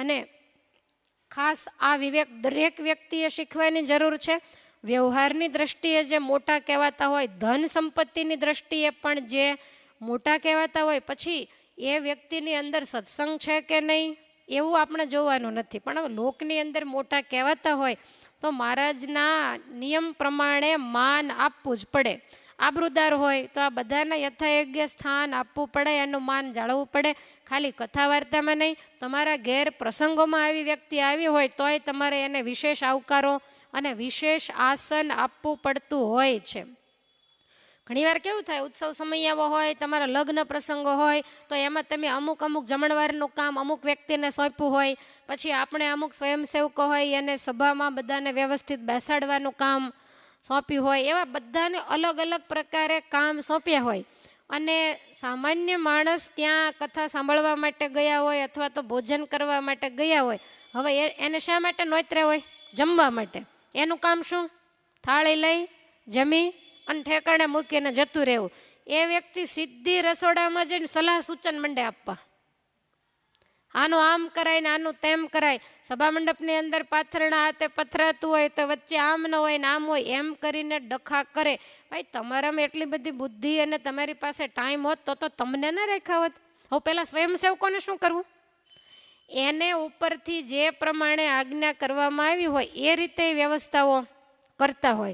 અને ખાસ આ વિવેક દરેક વ્યક્તિએ શીખવાની જરૂર છે. વ્યવહારની દ્રષ્ટિએ જે મોટા કહેવાતા હોય, ધન સંપત્તિની દ્રષ્ટિએ પણ જે મોટા કહેવાતા હોય, પછી એ વ્યક્તિની અંદર સત્સંગ છે કે નહીં એવું આપણે જોવાનું નથી. પણ હવે લોકની અંદર મોટા કહેવાતા હોય તો મહારાજના નિયમ પ્રમાણે માન આપવું જ પડે. આબરૂદાર હોય તો આ બધાને યથાયોગ્ય સ્થાન આપવું પડે, એનું માન જાળવવું પડે. ખાલી કથા વાર્તામાં નહીં, તમારા ઘેર પ્રસંગોમાં આવી વ્યક્તિ આવી હોય તોય તમારે એને વિશેષ આવકારો અને વિશેષ આસન આપવું પડતું હોય છે. ઘણીવાર કેવું થાય, ઉત્સવ સમયાવો હોય, તમારા લગ્ન પ્રસંગો હોય તો એમાં તમે અમુક જમણવારનું કામ અમુક વ્યક્તિને સોંપ્યું હોય, પછી આપણે અમુક સ્વયંસેવકો હોય અને સભામાં બધાને વ્યવસ્થિત બેસાડવાનું કામ સોંપ્યું હોય, એવા બધાને અલગ અલગ પ્રકારે કામ સોંપ્યા હોય. અને સામાન્ય માણસ ત્યાં કથા સાંભળવા માટે ગયા હોય અથવા તો ભોજન કરવા માટે ગયા હોય. હવે એને શા માટે નોતર્યા હોય? જમવા માટે. એનું કામ શું? થાળી લઈ જમી અને ઠેકાણે મૂકીને જતું રહેવું. એ વ્યક્તિ સીધી રસોડામાં જઈને સલાહ સૂચન મંડે આપવા, આનું આમ કરાય ને આનું તેમ કરાય. સભા મંડપની અંદર પાથરણા હાથે પથરાતું હોય તો વચ્ચે આમ ન હોય ને આમ હોય, એમ કરીને ડખા કરે. ભાઈ, તમારામાં એટલી બધી બુદ્ધિ અને તમારી પાસે ટાઈમ હોત તો તમને ના રાખ્યા હોત. હવે પેલા સ્વયંસેવકોને શું કરવું? એને ઉપરથી જે પ્રમાણે આજ્ઞા કરવામાં આવી હોય એ રીતે વ્યવસ્થાઓ કરતા હોય.